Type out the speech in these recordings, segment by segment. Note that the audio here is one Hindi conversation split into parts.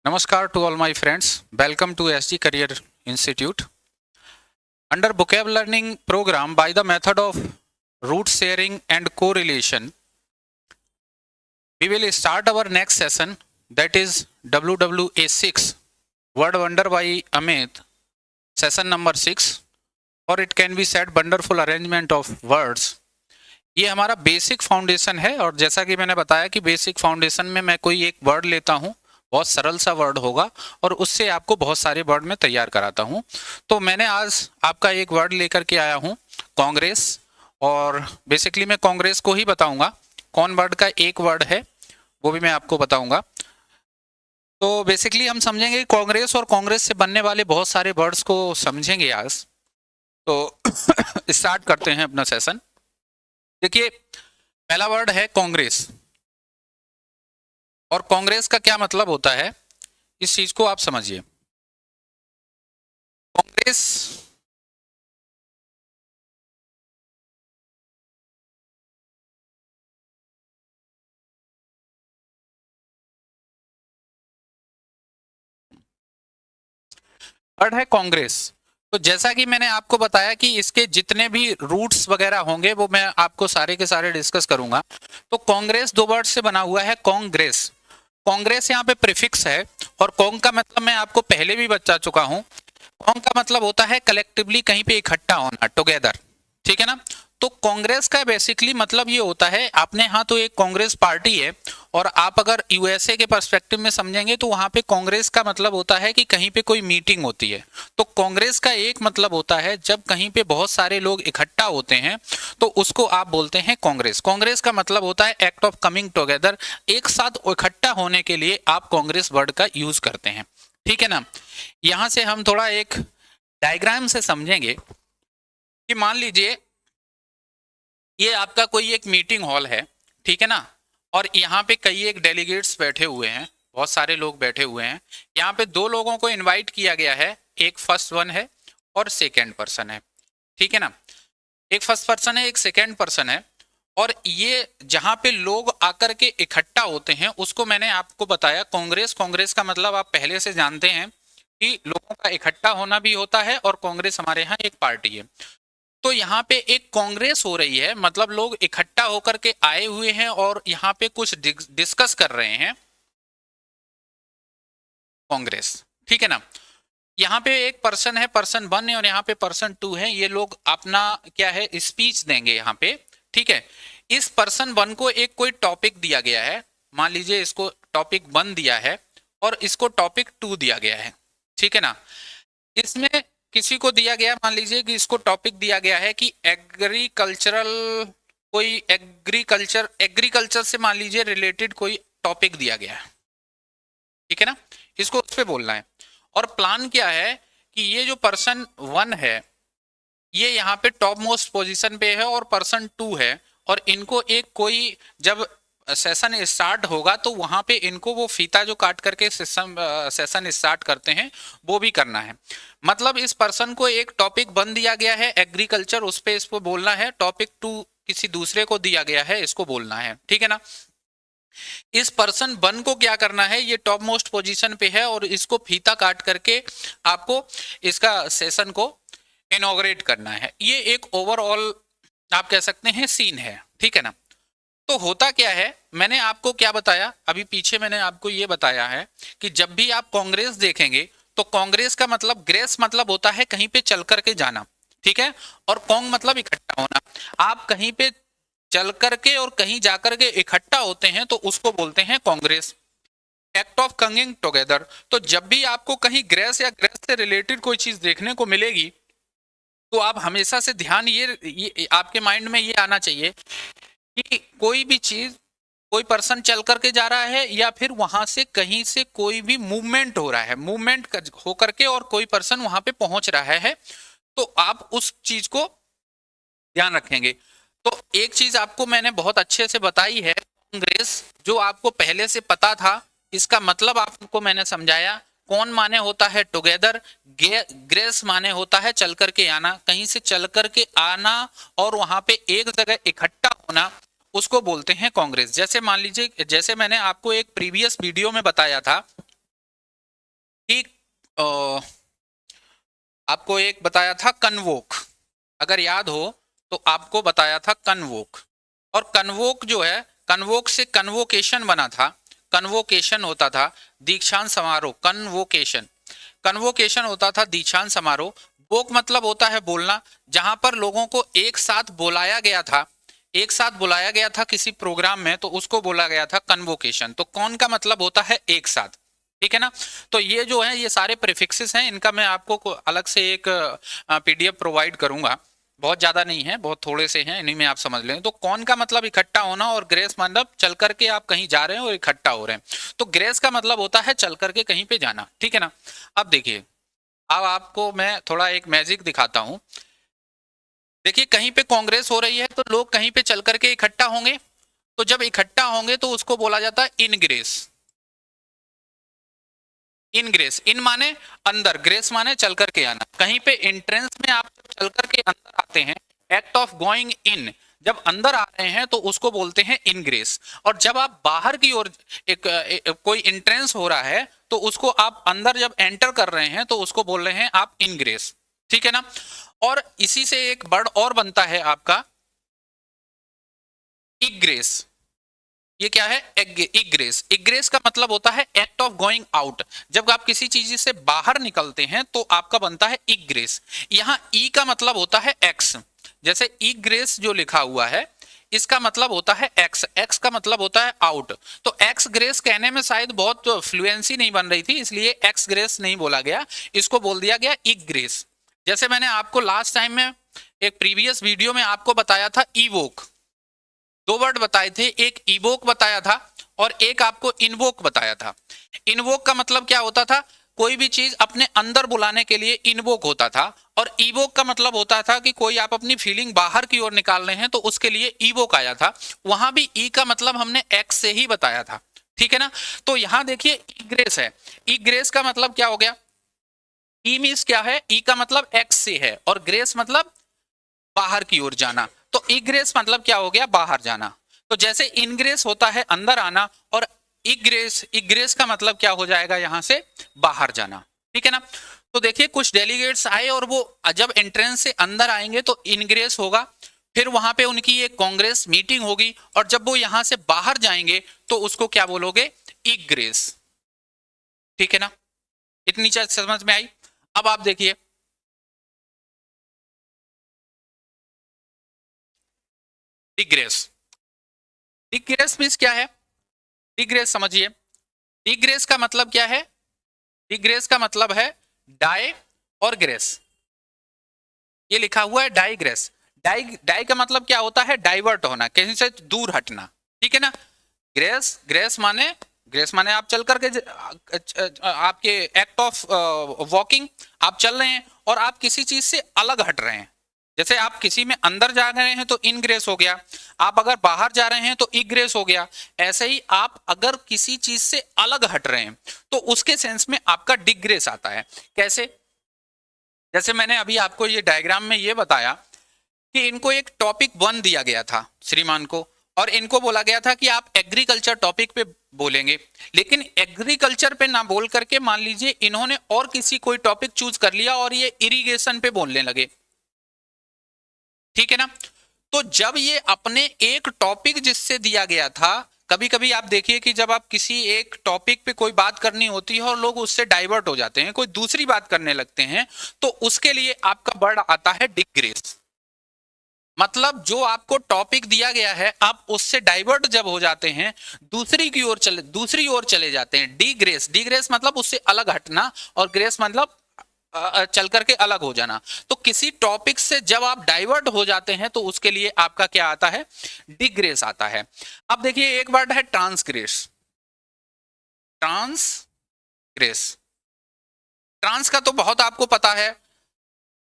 Namaskar to all my friends. Welcome to SG Career Institute. Under vocab learning program by the method of root sharing and correlation, we will start our next session, that is WWA6, Word Wonder by Amit, session number 6, or it can be said wonderful arrangement of words. ये हमारा बेसिक फाउंडेशन है और जैसा कि मैंने बताया कि बेसिक फाउंडेशन में मैं कोई एक वर्ड लेता हूँ, बहुत सरल सा वर्ड होगा और उससे आपको बहुत सारे वर्ड में तैयार कराता हूँ। तो मैंने आज आपका एक वर्ड लेकर के आया हूँ कांग्रेस, और बेसिकली मैं कांग्रेस को ही बताऊंगा। कौन वर्ड का एक वर्ड है वो भी मैं आपको बताऊंगा। तो बेसिकली हम समझेंगे कांग्रेस और कांग्रेस से बनने वाले बहुत सारे वर्ड्स को समझेंगे आज। तो स्टार्ट करते हैं अपना सेशन। देखिए, पहला वर्ड है कांग्रेस, और कांग्रेस का क्या मतलब होता है इस चीज को आप समझिए। कांग्रेस वर्ड है कांग्रेस। तो जैसा कि मैंने आपको बताया कि इसके जितने भी रूट्स वगैरह होंगे वो मैं आपको सारे के सारे डिस्कस करूंगा। तो कांग्रेस दो वर्ड से बना हुआ है, कांग्रेस। कांग्रेस यहाँ पे प्रीफिक्स है, और कॉन्ग का मतलब मैं आपको पहले भी बता चुका हूं। कॉन्ग का मतलब होता है कलेक्टिवली कहीं पे इकट्ठा होना, टुगेदर, ठीक है ना। तो कांग्रेस का बेसिकली मतलब ये होता है, अपने यहाँ तो एक कांग्रेस पार्टी है, और आप अगर यूएसए के पर्सपेक्टिव में समझेंगे तो वहां पे कांग्रेस का मतलब होता है कि कहीं पे कोई मीटिंग होती है। तो कांग्रेस का एक मतलब होता है जब कहीं पे बहुत सारे लोग इकट्ठा होते हैं तो उसको आप बोलते हैं कांग्रेस। कांग्रेस का मतलब होता है एक्ट ऑफ कमिंग टुगेदर, एक साथ इकट्ठा होने के लिए आप कांग्रेस वर्ड का यूज करते हैं, ठीक है ना। यहां से हम थोड़ा एक डायग्राम से समझेंगे कि मान लीजिए ये आपका कोई एक मीटिंग हॉल है, ठीक है ना, और यहाँ पे कई एक डेलीगेट्स बैठे हुए हैं, बहुत सारे लोग बैठे हुए हैं। यहाँ पे दो लोगों को इनवाइट किया गया है, एक फर्स्ट वन है और सेकेंड पर्सन है, ठीक है ना। एक फर्स्ट पर्सन है, एक सेकेंड पर्सन है, और ये जहां पे लोग आकर के इकट्ठा होते हैं उसको मैंने आपको बताया कांग्रेस। कांग्रेस का मतलब आप पहले से जानते हैं कि लोगों का इकट्ठा होना भी होता है, और कांग्रेस हमारे यहाँ एक पार्टी है। तो यहाँ पे एक कांग्रेस हो रही है, मतलब लोग इकट्ठा होकर के आए हुए हैं और यहाँ पे कुछ डिस्कस कर रहे हैं, कांग्रेस, ठीक है ना। यहाँ पे एक पर्सन है, पर्सन वन है, और यहाँ पे पर्सन टू है। ये लोग अपना क्या है, स्पीच देंगे यहाँ पे, ठीक है। इस पर्सन वन को एक कोई टॉपिक दिया गया है, मान लीजिए इसको टॉपिक वन दिया है और इसको टॉपिक टू दिया गया है, ठीक है ना। इसमें किसी को दिया गया, मान लीजिए कि इसको टॉपिक दिया गया है कि एग्रीकल्चरल, कोई एग्रीकल्चर से मान लीजिए रिलेटेड कोई टॉपिक दिया गया है, ठीक है ना। इसको उस पर बोलना है, और प्लान क्या है कि ये जो पर्सन वन है ये यहाँ पे टॉप मोस्ट पोजीशन पे है और पर्सन टू है, और इनको एक कोई जब सेशन स्टार्ट होगा तो वहां पे इनको वो फीता जो काट करके सेशन स्टार्ट करते हैं वो भी करना है। मतलब इस पर्सन को एक टॉपिक बन दिया गया है एग्रीकल्चर, उस पे इसको बोलना है। टॉपिक टू किसी दूसरे को दिया गया है, इसको बोलना है, ठीक है ना। इस पर्सन वन को क्या करना है, ये टॉप मोस्ट पोजीशन पे है और इसको फीता काट करके आपको इसका सेशन को इनॉग्रेट करना है। ये एक ओवरऑल आप कह सकते हैं सीन है, ठीक है ना। तो होता क्या है, मैंने आपको क्या बताया अभी पीछे, मैंने आपको ये बताया है कि जब भी आप कांग्रेस देखेंगे तो कांग्रेस का मतलब, ग्रेस मतलब होता है कहीं पे चल करके जाना, ठीक है, और कॉन्ग मतलब इकट्ठा होना। आप कहीं पे चल करके और कहीं जाकर के इकट्ठा होते हैं तो उसको बोलते हैं Congress, act of coming together. तो जब भी आपको कहीं ग्रेस या ग्रेस से रिलेटेड कोई चीज देखने को मिलेगी तो आप हमेशा से ध्यान ये आपके माइंड में ये आना चाहिए कि कोई भी चीज, कोई पर्सन चल करके जा रहा है या फिर वहां से कहीं से कोई भी मूवमेंट हो रहा है, मूवमेंट हो करके और कोई पर्सन वहां पे पहुंच रहा है, तो आप उस चीज को ध्यान रखेंगे। तो एक चीज आपको मैंने बहुत अच्छे से बताई है, कांग्रेस जो आपको पहले से पता था, इसका मतलब आपको मैंने समझाया। कौन माने होता है टुगेदर, ग्रेस माने होता है चल करके आना, कहीं से चल करके आना और वहां पे एक जगह इकट्ठा होना, उसको बोलते हैं कांग्रेस। जैसे मान लीजिए, जैसे मैंने आपको एक प्रीवियस वीडियो में बताया था आपको एक बताया था कन्वोक, अगर याद हो तो आपको बताया था कन्वोक। और कन्वोक जो है, कन्वोक से कन्वोकेशन बना था, कन्वोकेशन होता था दीक्षांत समारोह, कन्वोकेशन, कन्वोकेशन होता था दीक्षांत समारोह। वोक मतलब होता है बोलना, जहां पर लोगों को एक साथ बुलाया गया था, एक साथ बुलाया गया था किसी प्रोग्राम में, तो उसको बोला गया था कन्वोकेशन। तो कौन का मतलब होता है एक साथ, ठीक है ना। तो ये जो है ये सारे प्रीफिक्सेस हैं, इनका मैं आपको अलग से एक पीडीएफ प्रोवाइड करूंगा, बहुत ज्यादा नहीं है, बहुत थोड़े से हैं, इन्हीं में आप समझ लें। तो कौन का मतलब इकट्ठा होना, और ग्रेस मतलब चल करके आप कहीं जा रहे हैं और इकट्ठा हो रहे हैं। तो ग्रेस का मतलब होता है चल करके कहीं पे जाना, ठीक है ना। अब देखिए, अब आपको मैं थोड़ा एक मैजिक दिखाता हूं। देखिए कहीं पे कांग्रेस हो रही है तो लोग कहीं पे चल करके इकट्ठा होंगे, तो जब इकट्ठा होंगे तो उसको बोला जाता है इनग्रेस। इनग्रेस, इन माने अंदर, ग्रेस माने चल करके आना। कहीं पे एंट्रेंस में आप चल करके अंदर आते हैं, एक्ट ऑफ गोइंग इन, जब अंदर आ रहे हैं तो उसको बोलते हैं इनग्रेस। और जब आप बाहर की ओर कोई एंट्रेंस हो रहा है तो उसको आप अंदर जब एंटर कर रहे हैं तो उसको बोल रहे हैं आप इनग्रेस, ठीक है ना। और इसी से एक वर्ड और बनता है आपका इग्रेस। ये क्या है, इग्रेस। इग्रेस का मतलब होता है एक्ट ऑफ गोइंग आउट, जब आप किसी चीज से बाहर निकलते हैं तो आपका बनता है इग्रेस। यहां ई का मतलब होता है एक्स, जैसे इग्रेस जो लिखा हुआ है इसका मतलब होता है एक्स, एक्स का मतलब होता है आउट। तो एक्स ग्रेस कहने में शायद बहुत फ्लुएंसी नहीं बन रही थी, इसलिए एक्स ग्रेस नहीं बोला गया, इसको बोल दिया गया इग्रेस। जैसे मैंने आपको लास्ट टाइम में एक प्रीवियस वीडियो में आपको बताया था इवोक, दो वर्ड बताए थे, एक इवोक बताया था और एक आपको इनवोक बताया था। इनवोक का मतलब क्या होता था, कोई भी चीज अपने अंदर बुलाने के लिए इनवोक होता था। और इवोक का मतलब होता था कि कोई आप अपनी फीलिंग बाहर की ओर निकाल रहे हैं तो उसके लिए इवोक आया था। वहां भी ई का मतलब हमने एक्स से ही बताया था, ठीक है ना। तो यहां देखिए इग्रेस है, इग्रेस का मतलब क्या हो गया, ई मीन्स क्या है, ई का मतलब एक्स से है और ग्रेस मतलब बाहर की ओर जाना। तो इग्रेस मतलब क्या हो गया, बाहर जाना। तो जैसे इनग्रेस होता है अंदर आना, और इग्रेस, इग्रेस का मतलब क्या हो जाएगा यहां से बाहर जाना, ठीक है ना। तो देखिए कुछ डेलीगेट्स आए और वो जब एंट्रेंस से अंदर आएंगे तो इनग्रेस होगा, फिर वहां पे उनकी एक कांग्रेस मीटिंग होगी, और जब वो यहां से बाहर जाएंगे तो उसको क्या बोलोगे, इग्रेस, ठीक है ना। इतनी चीज समझ में आई। अब आप देखिए डिग्रेस, डिग्रेस मीन्स क्या है, डिग्रेस समझिए, डिग्रेस का मतलब क्या है, डिग्रेस का मतलब है डाई और ग्रेस, ये लिखा हुआ है डाईग्रेस। डाई, डाई का मतलब क्या होता है, डाइवर्ट होना, कहीं से दूर हटना, ठीक है ना। ग्रेस, ग्रेस माने, ग्रेस माने आप चल करके आपके एक्ट ऑफ वॉकिंग, आप चल रहे हैं और आप किसी चीज से अलग हट रहे हैं। जैसे आप किसी में अंदर जा रहे हैं तो इन ग्रेस हो गया, आप अगर बाहर जा रहे हैं तो इग्रेस हो गया। ऐसे ही आप अगर किसी चीज से अलग हट रहे हैं तो उसके सेंस में आपका डिग्रेस आता है। कैसे, जैसे मैंने अभी आपको ये डायग्राम में ये बताया कि इनको एक टॉपिक 1 दिया गया था श्रीमान को, और इनको बोला गया था कि आप एग्रीकल्चर टॉपिक पे बोलेंगे, लेकिन एग्रीकल्चर पे ना बोल करके मान लीजिए इन्होंने और किसी कोई टॉपिक चूज कर लिया और ये इरिगेशन पे बोलने लगे, ठीक है ना। तो जब ये अपने एक टॉपिक जिससे दिया गया था, कभी कभी आप देखिए कि जब आप किसी एक टॉपिक पे कोई बात करनी होती है और लोग उससे डाइवर्ट हो जाते हैं, कोई दूसरी बात करने लगते हैं, तो उसके लिए आपका वर्ड आता है डिग्रेस। मतलब जो आपको टॉपिक दिया गया है आप उससे डाइवर्ट जब हो जाते हैं, दूसरी ओर चले जाते हैं, डिग्रेस, डिग्रेस मतलब उससे अलग हटना, और ग्रेस मतलब चल करके अलग हो जाना। तो किसी टॉपिक से जब आप डाइवर्ट हो जाते हैं तो उसके लिए आपका क्या आता है, डिग्रेस आता है। अब देखिए एक वर्ड है ट्रांसग्रेस, ट्रांसग्रेस, ट्रांस का तो बहुत आपको पता है,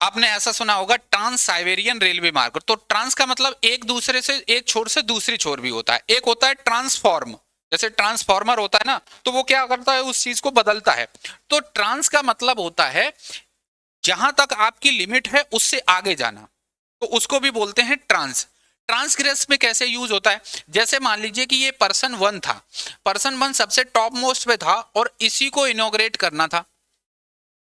आपने ऐसा सुना होगा ट्रांस साइबेरियन रेलवे मार्ग। तो ट्रांस का मतलब एक दूसरे से, एक छोर से दूसरी छोर भी होता है। एक होता है ट्रांसफॉर्म, जैसे ट्रांसफॉर्मर होता है ना, तो वो क्या करता है, उस चीज को बदलता है। तो ट्रांस का मतलब होता है जहां तक आपकी लिमिट है उससे आगे जाना, तो उसको भी बोलते हैं ट्रांस। ट्रांसग्रेस में कैसे यूज होता है, जैसे मान लीजिए कि ये पर्सन 1 था, पर्सन 1 सबसे टॉप मोस्ट पे था और इसी को इनोग्रेट करना था,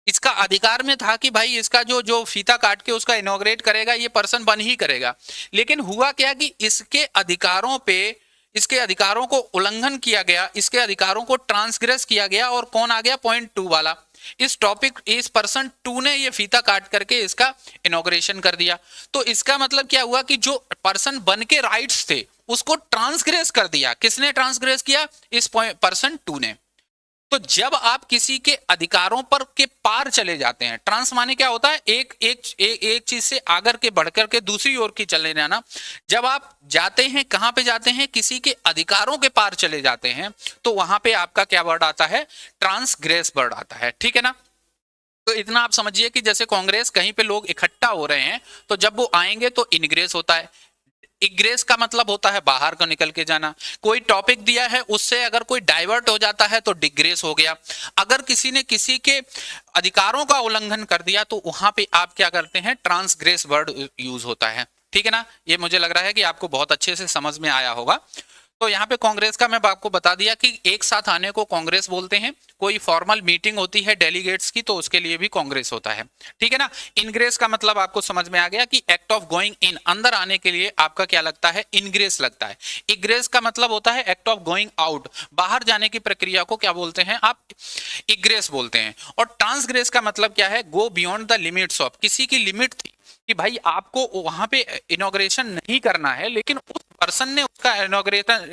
इसका अधिकार में था कि भाई इसका जो जो फीता काट के उसका इनॉग्रेट करेगा ये पर्सन वन ही करेगा। लेकिन हुआ क्या कि इसके अधिकारों पे, इसके अधिकारों को उल्लंघन किया गया, इसके अधिकारों को ट्रांसग्रेस किया गया, और कौन आ गया? पॉइंट 2 वाला। इस टॉपिक, इस पर्सन 2 ने ये फीता काट करके इसका इनॉग्रेशन कर दिया। तो इसका मतलब क्या हुआ कि जो पर्सन 1 के राइट्स थे उसको ट्रांसग्रेस कर दिया। किसने ट्रांसग्रेस किया? इस पर्सन 2 ने। तो जब आप किसी के अधिकारों पर के पार चले जाते हैं, ट्रांस माने क्या होता है? एक चीज से आकर के बढ़कर के दूसरी ओर की चले जाना। जब आप जाते हैं, कहां पे जाते हैं? किसी के अधिकारों के पार चले जाते हैं, तो वहां पे आपका क्या वर्ड आता है? ट्रांसग्रेस वर्ड आता है। ठीक है ना? तो इतना आप समझिए कि जैसे कांग्रेस कहीं पे लोग इकट्ठा हो रहे हैं, तो जब वो आएंगे तो इनग्रेस होता है। इग्रेस का मतलब होता है बाहर को निकल के जाना। कोई टॉपिक दिया है, उससे अगर कोई डाइवर्ट हो जाता है तो डिग्रेस हो गया। अगर किसी ने किसी के अधिकारों का उल्लंघन कर दिया तो वहां पे आप क्या करते हैं? ट्रांसग्रेस वर्ड यूज होता है। ठीक है ना? ये मुझे लग रहा है कि आपको बहुत अच्छे से समझ में आया होगा। तो यहाँ पे कांग्रेस का मैं आपको बता दिया कि एक साथ आने को कांग्रेस बोलते हैं। कोई फॉर्मल मीटिंग होती है डेलीगेट्स की, तो उसके लिए भी कांग्रेस होता है। ठीक है ना? इनग्रेस का मतलब आपको समझ में आ गया कि एक्ट ऑफ गोइंग इन, अंदर आने के लिए आपका क्या लगता है? इनग्रेस लगता है। इग्रेस का मतलब होता है एक्ट ऑफ गोइंग आउट, बाहर जाने की प्रक्रिया को क्या बोलते हैं आप? इग्रेस बोलते हैं। और ट्रांसग्रेस का मतलब क्या है? Go beyond the limits of, किसी की लिमिट थी कि भाई आपको वहां पे इनॉग्रेशन नहीं करना है, लेकिन उस पर्सन ने उसका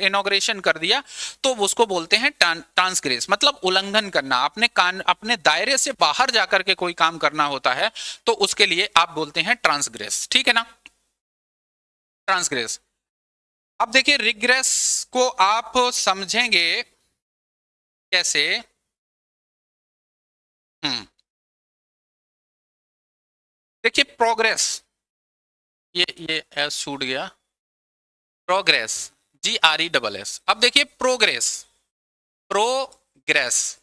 इनॉग्रेशन कर दिया, तो उसको बोलते हैं ट्रांसग्रेस। मतलब उल्लंघन करना, अपने दायरे से बाहर जाकर के कोई काम करना होता है, तो उसके लिए आप बोलते हैं ट्रांसग्रेस। ठीक है ना? ट्रांसग्रेस। अब देखिए रिग्रेस को आप समझेंगे कैसे? हम्म देखिए प्रोग्रेस, ये एस छूट गया। Progress, GRESS। अब देखिए प्रोग्रेस, प्रोग्रेस,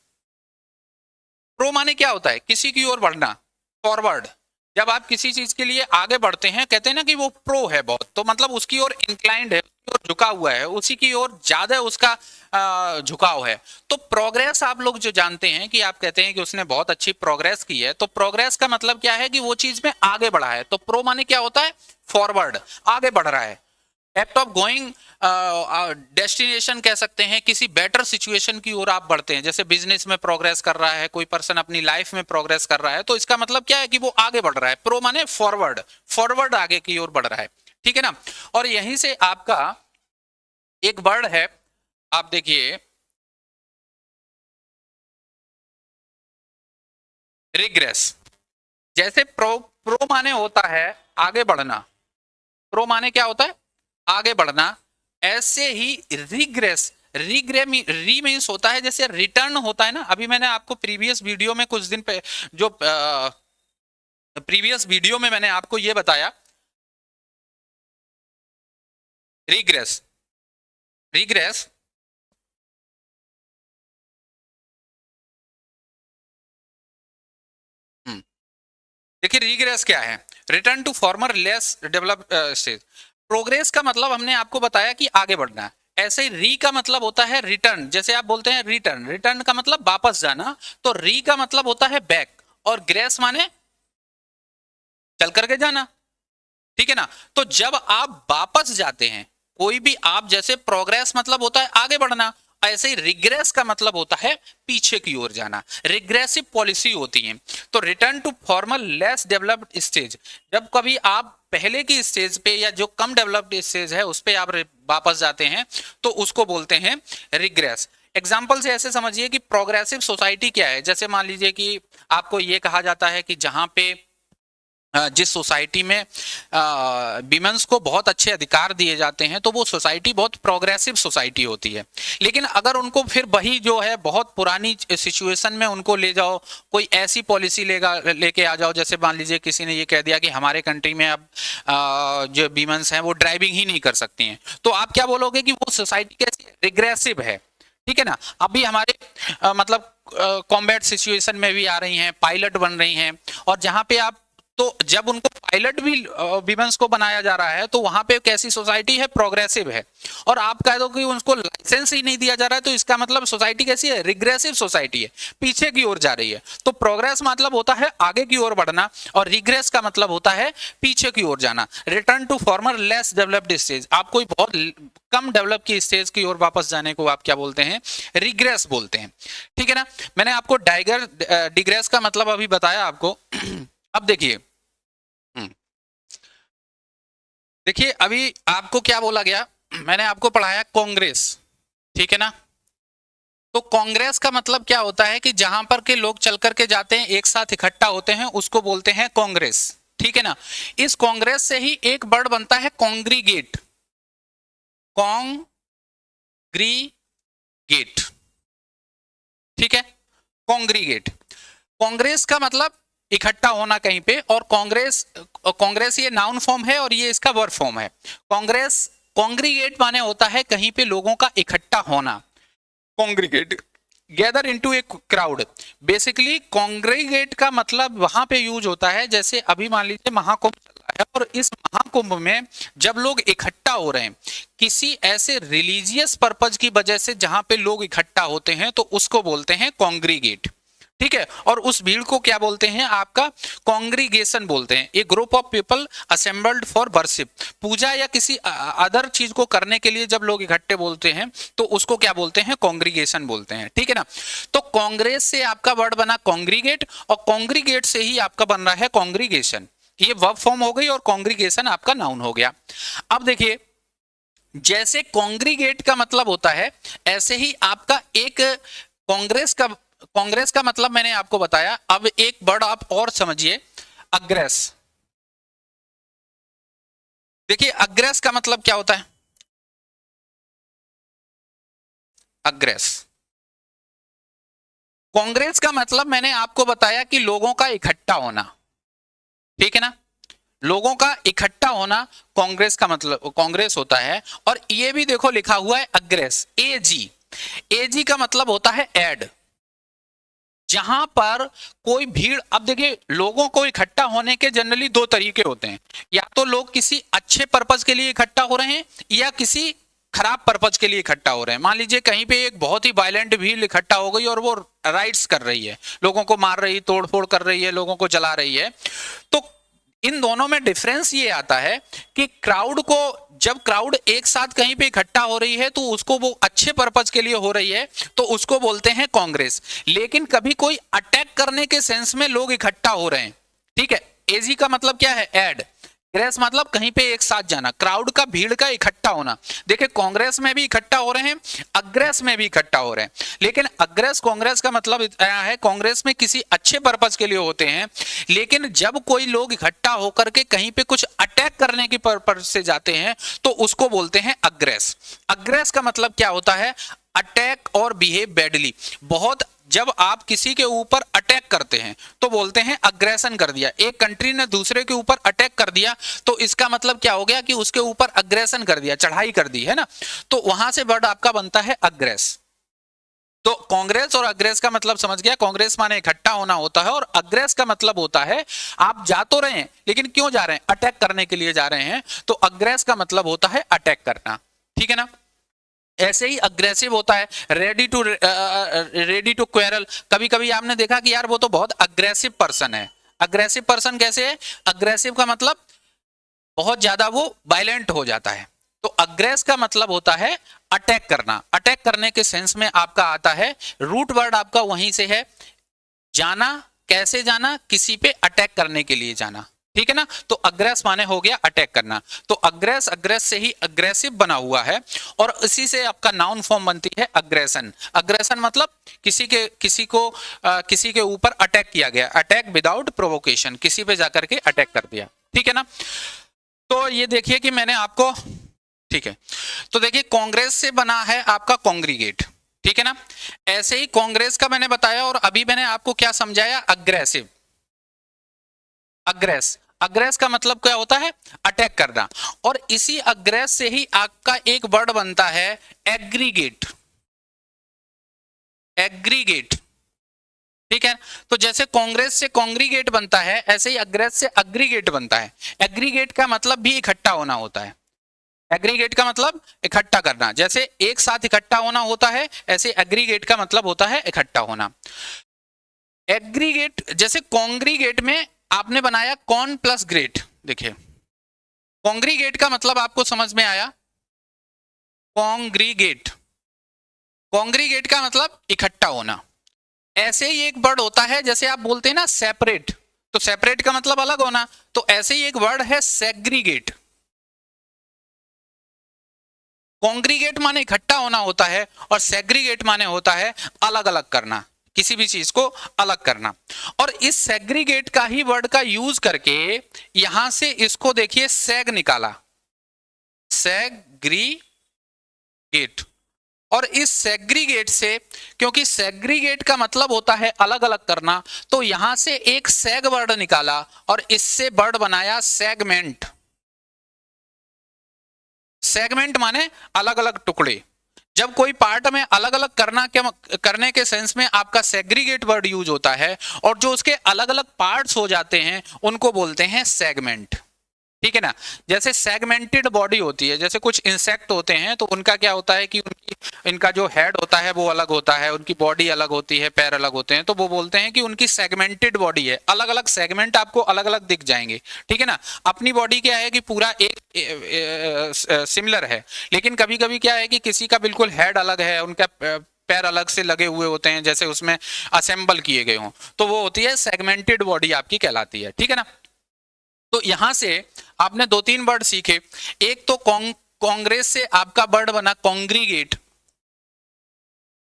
प्रो माने क्या होता है? किसी की ओर बढ़ना, फॉरवर्ड। जब आप किसी चीज के लिए आगे बढ़ते हैं, कहते हैं ना कि वो प्रो है बहुत, तो मतलब उसकी ओर इंक्लाइंड है, उसकी ओर झुका हुआ है, उसी की ओर ज्यादा उसका झुकाव है। तो प्रोग्रेस आप लोग जो जानते हैं कि आप कहते हैं कि उसने बहुत अच्छी प्रोग्रेस की है, तो प्रोग्रेस का मतलब क्या है? कि वो चीज में आगे बढ़ा है। तो प्रो माने क्या होता है? फॉरवर्ड, आगे बढ़ रहा है। एक्ट ऑफ गोइंग डेस्टिनेशन कह सकते हैं, किसी बेटर सिचुएशन की ओर आप बढ़ते हैं। जैसे बिजनेस में प्रोग्रेस कर रहा है कोई पर्सन, अपनी लाइफ में प्रोग्रेस कर रहा है, तो इसका मतलब क्या है? कि वो आगे बढ़ रहा है। प्रो माने फॉरवर्ड, फॉरवर्ड आगे की ओर बढ़ रहा है। ठीक है ना? और यहीं से आपका एक वर्ड है, आप देखिए रिग्रेस। जैसे प्रो, प्रो माने होता है आगे बढ़ना, प्रो माने क्या होता है? आगे बढ़ना। ऐसे ही रिग्रेस, री मीन्स होता है जैसे रिटर्न होता है ना। अभी मैंने आपको प्रीवियस वीडियो में कुछ दिन पे, जो प्रीवियस वीडियो में मैंने आपको ये बताया, रिग्रेस, रिग्रेस। देखिए रिग्रेस क्या है? Return to former less develop stage. Progress का मतलब हमने आपको बताया कि आगे बढ़ना है। ऐसे ही री का मतलब होता है रिटर्न। जैसे आप बोलते हैं रिटर्न, रिटर्न का मतलब वापस जाना, तो री का मतलब होता है बैक, और ग्रेस माने चल करके जाना। ठीक है ना? तो जब आप वापस जाते हैं, कोई भी आप, जैसे प्रोग्रेस मतलब होता है आगे बढ़ना, ऐसे ही रिग्रेस का मतलब होता है पीछे की ओर जाना। रिग्रेसिव पॉलिसी होती है। तो return to formal less developed stage, जब कभी आप पहले की स्टेज पे या जो कम डेवलप्ड स्टेज है उस पे आप वापस जाते हैं, तो उसको बोलते हैं रिग्रेस। एग्जाम्पल से ऐसे समझिए कि प्रोग्रेसिव सोसाइटी क्या है। जैसे मान लीजिए कि आपको ये कहा जाता है कि जहां पे जिस सोसाइटी में विमेंस को बहुत अच्छे अधिकार दिए जाते हैं, तो वो सोसाइटी बहुत प्रोग्रेसिव सोसाइटी होती है। लेकिन अगर उनको फिर वही जो है बहुत पुरानी सिचुएशन में उनको ले जाओ, कोई ऐसी पॉलिसी लेके आ जाओ, जैसे मान लीजिए किसी ने ये कह दिया कि हमारे कंट्री में अब जो विमेंस हैं वो ड्राइविंग ही नहीं कर सकती हैं, तो आप क्या बोलोगे? कि वो सोसाइटी कैसी? रिग्रेसिव है। ठीक है ना? अभी हमारे मतलब कॉम्बैट सिचुएशन में भी आ रही हैं, पायलट बन रही हैं, और जहां पे आप तो जब उनको पायलट भी विमेंस को बनाया जा रहा है तो वहां पे कैसी सोसाइटी है, प्रोग्रेसिव है। और आप कह दो कि उनको लाइसेंस ही नहीं दिया जा रहा है तो इसका मतलब सोसाइटी कैसी है, रिग्रेसिव सोसाइटी है, पीछे की ओर जा रही है। तो प्रोग्रेस मतलब होता है आगे की ओर बढ़ना और रिग्रेस का मतलब होता है पीछे की ओर जाना, return to former less developed stage. आप कोई बहुत कम डेवलप की स्टेज की ओर वापस जाने को आप क्या बोलते हैं, रिग्रेस बोलते हैं। ठीक है ना। मैंने आपको डिग्रेस का मतलब अभी बताया आपको। अब देखिए, देखिए अभी आपको क्या बोला गया, मैंने आपको पढ़ाया कांग्रेस, ठीक है ना। तो कांग्रेस का मतलब क्या होता है कि जहां पर के लोग चल करके जाते हैं, एक साथ इकट्ठा होते हैं, उसको बोलते हैं कांग्रेस, ठीक है ना। इस कांग्रेस से ही एक वर्ड बनता है कांग्रीगेट, कांग्रीगेट, ठीक है, कांग्रीगेट। कांग्रेस का मतलब इकट्ठा होना कहीं पे, और कांग्रेस ये नाउन फॉर्म है और ये इसका वर्ब फॉर्म है। कांग्रेस, कांग्रीगेट माने होता है कहीं पे लोगों का इकट्ठा होना, congregate, gather into a crowd. Basically congregate का मतलब वहां पे यूज होता है, जैसे अभी मान लीजिए महाकुंभ चल रहा है और इस महाकुंभ में जब लोग इकट्ठा हो रहे हैं किसी ऐसे रिलीजियस पर्पज की वजह से, जहां पे लोग इकट्ठा होते हैं तो उसको बोलते हैं कांग्रीगेट, ठीक है। और उस भीड़ को क्या बोलते हैं, आपका कांग्रीगेशन बोलते हैं। A group of people assembled for worship, पूजा या किसी अदर चीज को करने के लिए जब लोग इकट्ठे बोलते हैं तो उसको क्या बोलते हैं, कांग्रीगेशन बोलते हैं, ठीक है ना। तो कांग्रेस से आपका वर्ड बना कांग्रीगेट और कांग्रीगेट से ही आपका बन रहा है कांग्रीगेशन। ये वर्ब फॉर्म हो गई और कांग्रीगेशन आपका नाउन हो गया। अब देखिए, जैसे कांग्रीगेट का मतलब होता है ऐसे ही आपका एक कांग्रेस का मतलब मैंने आपको बताया। अब एक वर्ड आप और समझिए, अग्रेस। देखिए अग्रेस का मतलब क्या होता है, अग्रेस। कांग्रेस का मतलब मैंने आपको बताया कि लोगों का इकट्ठा होना, ठीक है ना, लोगों का इकट्ठा होना कांग्रेस का मतलब कांग्रेस होता है। और ये भी देखो लिखा हुआ है अग्रेस, एजी। एजी का मतलब होता है ऐड, जहां पर कोई भीड़। अब देखिए लोगों को इकट्ठा होने के जनरली दो तरीके होते हैं, या तो लोग किसी अच्छे पर्पज के लिए इकट्ठा हो रहे हैं या किसी खराब पर्पज के लिए इकट्ठा हो रहे हैं। मान लीजिए कहीं पे एक बहुत ही वायलेंट भीड़ इकट्ठा हो गई और वो राइट्स कर रही है, लोगों को मार रही, तोड़फोड़ कर रही है, लोगों को जला रही है। तो इन दोनों में डिफरेंस ये आता है कि क्राउड को, जब क्राउड एक साथ कहीं पे इकट्ठा हो रही है तो उसको वो अच्छे पर्पज के लिए हो रही है तो उसको बोलते हैं कांग्रेस। लेकिन कभी कोई अटैक करने के सेंस में लोग इकट्ठा हो रहे हैं, ठीक है। एजी का मतलब क्या है, ऐड। ग्रेस मतलब कहीं पे एक साथ जाना, क्राउड का, भीड़ का इकट्ठा होना। देखिए कांग्रेस में भी इकट्ठा हो रहे हैं, अग्रेस में भी इकट्ठा हो रहे हैं, लेकिन अग्रेस कांग्रेस का मतलब है कांग्रेस में किसी अच्छे पर्पज के लिए होते हैं, लेकिन जब कोई लोग इकट्ठा होकर के कहीं पे कुछ अटैक करने की पर्पज से जाते हैं तो उसको बोलते हैं अग्रेस। अग्रेस का मतलब क्या होता है, अटैक और बिहेव बैडली। बहुत, जब आप किसी के ऊपर अटैक करते हैं तो बोलते हैं अग्रेशन कर दिया। एक कंट्री ने दूसरे के ऊपर अटैक कर दिया तो इसका मतलब क्या हो गया कि उसके ऊपर अग्रेशन कर दिया, चढ़ाई कर दी, है ना। तो वहां से वर्ड आपका बनता है अग्रेस। तो कांग्रेस और अग्रेस का मतलब समझ गया, कांग्रेस माने इकट्ठा होना होता है और अग्रेस का मतलब होता है आप जा तो रहे हैं लेकिन क्यों जा रहे हैं, अटैक करने के लिए जा रहे हैं, तो अग्रेस का मतलब होता है अटैक करना, ठीक है ना। ऐसे ही अग्रेसिव होता है रेडी टू क्वेरल। कभी कभी आपने देखा कि यार वो तो बहुत अग्रेसिव पर्सन है। अग्रेसिव पर्सन कैसे है, अग्रेसिव का मतलब बहुत ज्यादा वो वायलेंट हो जाता है। तो अग्रेस का मतलब होता है अटैक करना। अटैक करने के सेंस में आपका आता है, रूट वर्ड आपका वहीं से है, जाना। कैसे जाना, किसी पे अटैक करने के लिए जाना, ठीक है ना। तो अग्रेस माने हो गया अटैक करना। तो अग्रेस, अग्रेस से ही अग्रेसिव बना हुआ है और इसी से आपका नाउन फॉर्म बनती है अग्रेशन। अग्रेशन मतलब किसी के ऊपर अटैक किया गया, अटैक विदाउट प्रोवोकेशन, किसी पे जाकर के अटैक कर दिया, ठीक है ना। तो ये देखिए कि मैंने आपको, ठीक है, तो देखिए कांग्रेस से बना है आपका कांग्रीगेट, ठीक है ना। ऐसे ही कांग्रेस का मैंने बताया और अभी मैंने आपको क्या समझाया, अग्रेसिव। अग्रेस, अग्रेस का मतलब क्या होता है, अटैक करना। और इसी अग्रेस से ही आपका एक वर्ड बनता है एग्रीगेट। एग्रीगेट, ठीक है। तो जैसे कांग्रेस से कांग्रीगेट बनता है, ऐसे ही अग्रेस से अग्रीगेट बनता है। एग्रीगेट का मतलब भी इकट्ठा होना होता है। एग्रीगेट का मतलब इकट्ठा करना, जैसे एक साथ इकट्ठा होना होता है, ऐसे एग्रीगेट का मतलब होता है इकट्ठा होना। एग्रीगेट, जैसे कांग्रीगेट में आपने बनाया कॉन प्लस ग्रेट, देखिए कांग्रीगेट का मतलब आपको समझ में आया, कांग्रीगेट, कांग्रीगेट का मतलब इकट्ठा होना। ऐसे ही एक वर्ड होता है, जैसे आप बोलते हैं ना सेपरेट, तो सेपरेट का मतलब अलग होना, तो ऐसे ही एक वर्ड है सेग्रीगेट। कांग्रीगेट माने इकट्ठा होना होता है, और सेग्रीगेट माने होता है अलग अलग करना, किसी भी चीज को अलग करना। और इस सेग्रीगेट का ही वर्ड का यूज करके यहां से इसको देखिए सेग निकाला, सेग्रीगेट। और इस सेग्रीगेट से, क्योंकि सेग्रीगेट का मतलब होता है अलग अलग करना, तो यहां से एक सेग वर्ड निकाला और इससे वर्ड बनाया सेगमेंट। सेगमेंट माने अलग अलग टुकड़े। जब कोई पार्ट में अलग अलग करने के सेंस में आपका सेग्रीगेट वर्ड यूज होता है, और जो उसके अलग अलग पार्ट्स हो जाते हैं उनको बोलते हैं सेगमेंट। ठीक है ना। जैसे सेगमेंटेड बॉडी होती है, जैसे कुछ इंसेक्ट होते हैं तो उनका क्या होता है कि इनका जो हेड होता है वो अलग होता है, उनकी बॉडी अलग होती है, पैर अलग होते हैं, तो वो बोलते हैं कि उनकी सेगमेंटेड बॉडी है, अलग अलग सेगमेंट आपको अलग अलग दिख जाएंगे। ठीक है ना। अपनी बॉडी क्या है कि पूरा एक सिमिलर है, लेकिन कभी कभी क्या है कि किसी का बिल्कुल हेड अलग है, उनका पैर अलग से लगे हुए होते हैं, जैसे उसमें असेंबल किए गए हों, तो वो होती है सेगमेंटेड बॉडी आपकी कहलाती है। ठीक है ना। तो यहां से आपने दो तीन वर्ड सीखे। एक तो कांग्रेस से आपका वर्ड बना कांग्रीगेट,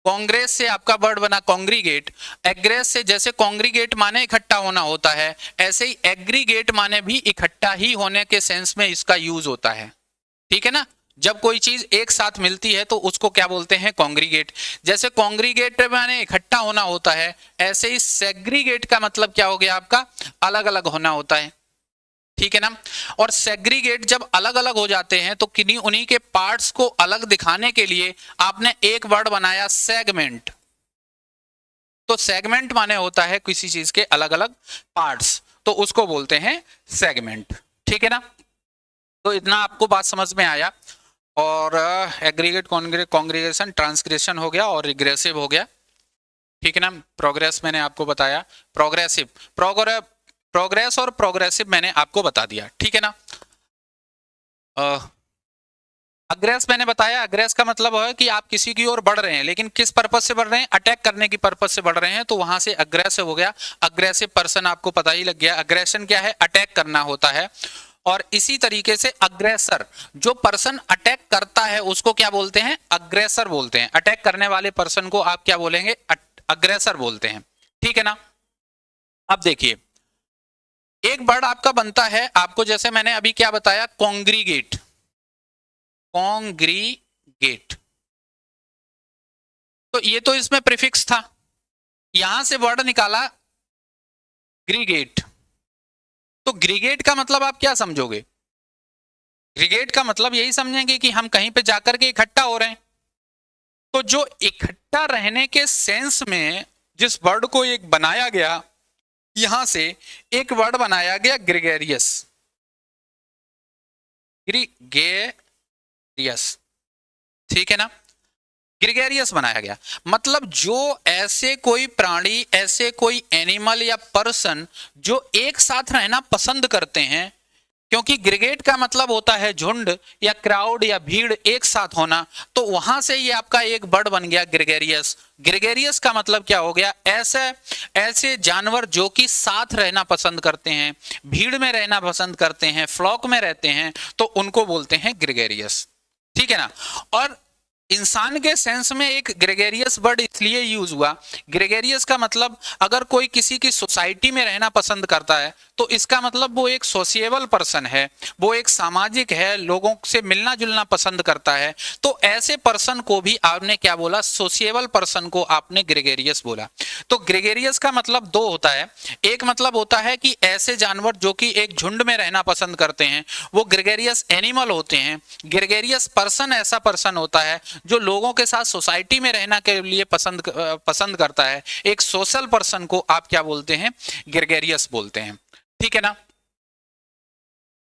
कांग्रेस से आपका वर्ड बना कांग्रीगेट। एग्रेस से, जैसे कांग्रीगेट माने इकट्ठा होना होता है, ऐसे ही एग्रीगेट माने भी इकट्ठा ही होने के सेंस में इसका यूज होता है। ठीक है ना। जब कोई चीज एक साथ मिलती है तो उसको क्या बोलते हैं, कांग्रीगेट। जैसे कांग्रीगेट माने इकट्ठा होना होता है, ऐसे ही सेग्रीगेट का मतलब क्या हो गया आपका, अलग अलग होना होता है। ठीक है ना। और सेग्रीगेट जब अलग अलग हो जाते हैं तो किन्हीं उन्हीं के पार्ट्स को अलग दिखाने के लिए आपने एक वर्ड बनाया सेगमेंट। तो सेगमेंट माने होता है किसी चीज के अलग अलग पार्ट्स, तो उसको बोलते हैं सेगमेंट। ठीक है ना। तो इतना आपको बात समझ में आया। और एग्रीगेट, कांग्रीगेशन, ट्रांसग्रेशन हो गया और रिग्रेसिव हो गया। ठीक है ना। प्रोग्रेस मैंने आपको बताया, प्रोग्रेसिव, प्रोग्रेस और प्रोग्रेसिव मैंने आपको बता दिया। ठीक है ना। अग्रेस मैंने बताया, अग्रेस का मतलब है कि आप किसी की ओर बढ़ रहे हैं, लेकिन किस पर्पज से बढ़ रहे हैं, अटैक करने की पर्पज से बढ़ रहे हैं, तो वहां से अग्रेसिव हो गया। अग्रेसिव पर्सन आपको पता ही लग गया, अग्रेशन क्या है, अटैक करना होता है। और इसी तरीके से अग्रेसर, जो पर्सन अटैक करता है उसको क्या बोलते हैं, अग्रेसर बोलते हैं। अटैक करने वाले पर्सन को आप क्या बोलेंगे, अग्रेसर बोलते हैं। ठीक है ना। अब देखिए एक वर्ड आपका बनता है, आपको जैसे मैंने अभी क्या बताया, कांग्रीगेट, कांग्रीगेट, तो ये तो इसमें प्रीफिक्स था, यहां से वर्ड निकाला ग्रीगेट। तो ग्रीगेट का मतलब आप क्या समझोगे, ग्रीगेट का मतलब यही समझेंगे कि हम कहीं पे जाकर के इकट्ठा हो रहे हैं। तो जो इकट्ठा रहने के सेंस में जिस वर्ड को एक बनाया गया, यहां से एक वर्ड बनाया गया ग्रेगेरियस, ग्रीगेरियस। ठीक है ना। ग्रेगेरियस बनाया गया, मतलब जो ऐसे कोई प्राणी, ऐसे कोई एनिमल या पर्सन जो एक साथ रहना पसंद करते हैं, क्योंकि ग्रेगेट का मतलब होता है झुंड या क्राउड या भीड़, एक साथ होना, तो वहां से ये आपका एक वर्ड बन गया ग्रेगेरियस। ग्रेगेरियस का मतलब क्या हो गया, ऐसे ऐसे जानवर जो कि साथ रहना पसंद करते हैं, भीड़ में रहना पसंद करते हैं, फ्लॉक में रहते हैं, तो उनको बोलते हैं ग्रेगेरियस। ठीक है ना। और इंसान के सेंस में एक ग्रेगेरियस वर्ड इसलिए यूज हुआ, ग्रेगेरियस का मतलब अगर कोई किसी की सोसाइटी में रहना पसंद करता है तो इसका मतलब वो एक सोशिएबल पर्सन है, वो एक सामाजिक है, लोगों से मिलना जुलना पसंद करता है। तो ऐसे पर्सन को भी आपने क्या बोला, सोशिएबल पर्सन को आपने ग्रेगेरियस बोला। तो ग्रेगेरियस का मतलब दो होता है, एक मतलब होता है कि ऐसे जानवर जो कि एक झुंड में रहना पसंद करते हैं वो ग्रेगेरियस एनिमल होते हैं। ग्रेगेरियस पर्सन ऐसा पर्सन होता है जो लोगों के साथ सोसाइटी में रहना के लिए पसंद करता है, एक सोशल पर्सन को आप क्या बोलते हैं, ग्रेगेरियस बोलते हैं। ठीक है ना,